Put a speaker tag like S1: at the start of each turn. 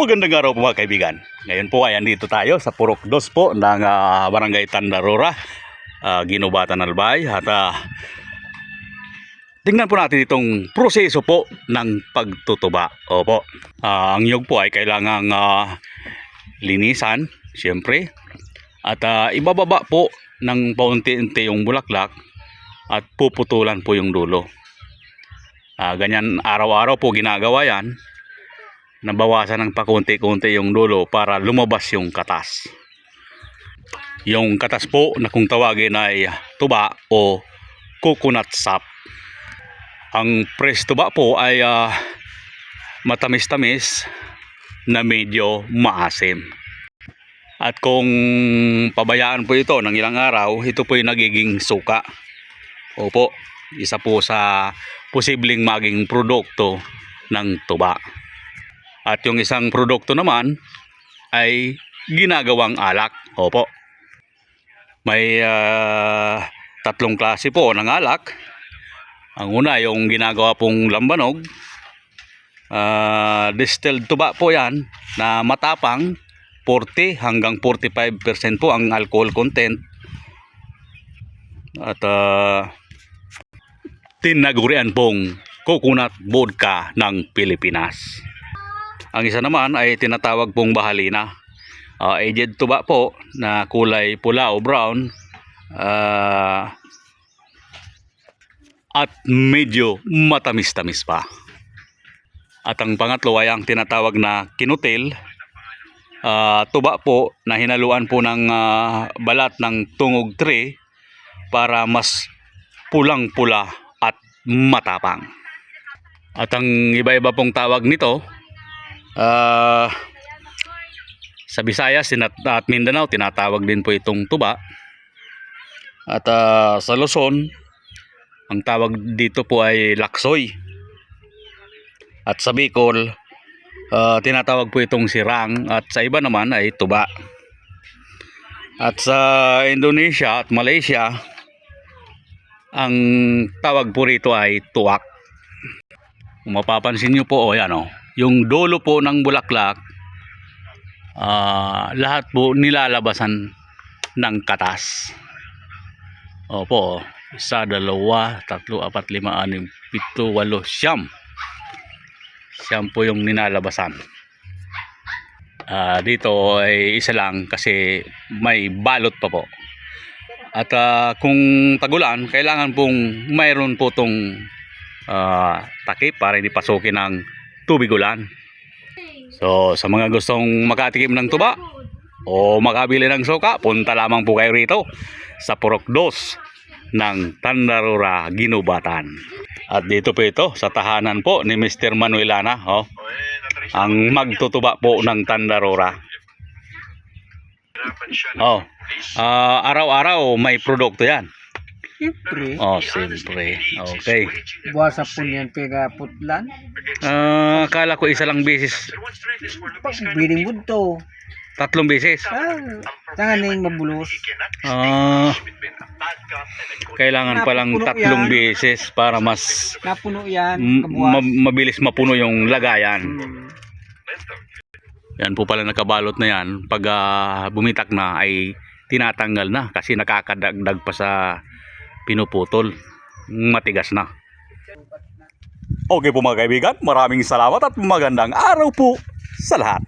S1: Magandang araw po mga kaibigan. Ngayon po ay andito tayo sa Purok 2 po ng Barangay Tandarura, Ginubatan, Albay. At tingnan po natin itong proseso po ng pagtutuba. Opo. Ang nyug po ay kailangang linisan, siyempre. At ibababa po ng paunti-unti yung bulaklak at puputulan po yung dulo. Ganyan araw-araw po ginagawa yan. Nabawasan ng pakunti-kunti yung dulo para lumabas yung katas. Yung katas po na kung tawagin ay tuba o coconut sap. Ang fresh tuba po ay matamis-tamis na medyo maasim. At kung pabayaan po ito ng ilang araw, ito po yung nagiging suka. Opo, isa po sa posibleng maging produkto ng tuba. At yung isang produkto naman ay ginagawang alak. Opo. May tatlong klase po ng alak. Ang una yung ginagawa pong lambanog. Distilled tuba po yan na matapang, 40 hanggang 45% po ang alcohol content. At tinagurian pong coconut vodka ng Pilipinas. Ang isa naman ay tinatawag pong bahalina. Aged tuba po na kulay pula o brown. At medyo matamis-tamis pa. At ang pangatlo ay ang tinatawag na kinutil. Tuba po na hinaluan po ng balat ng tungog tree para mas pulang-pula at matapang. At ang iba-iba pong tawag nito, sa Visayas at Mindanao tinatawag din po itong tuba. At sa Luzon ang tawag dito po ay laksoy. At sa Bicol tinatawag po itong sirang. At sa iba naman ay tuba. At sa Indonesia at Malaysia ang tawag po rito ay tuak. Kung mapapansin nyo po, yan yung dulo po ng bulaklak, lahat po nilalabasan ng katas. Opo, 1, 2, 3, 4, 5, 6, 7, 8, siyam. Siyam po yung ninalabasan. Dito ay isa lang kasi may balot pa po. At kung tagulan, kailangan pong mayroon po itong takip para hindi pasukin ng tubig ulan. So sa mga gustong makatikim ng tuba o makabili ng suka, punta lamang po kayo rito sa Purok 2 ng Tandarura, Ginubatan. At dito po ito sa tahanan po ni Mr. Manuelana, ang magtutuba po ng Tandarura. Araw-araw may produkto yan.
S2: Siyempre.
S1: Siyempre. Okay.
S2: Buwasa po niyan pega putlan.
S1: Akala ko isa lang beses.
S2: Biling wood to.
S1: 3 beses.
S2: Tangan na yung mabulos.
S1: Kailangan palang 3 beses para mas
S2: Napuno yan.
S1: mabilis mapuno yung lagayan. Yan po pala nakabalot na yan. Pag bumitak na ay tinatanggal na kasi nakakadagdag pa sa pinuputol. Matigas na. Okay po mga kaibigan, maraming salamat at magandang araw po sa lahat.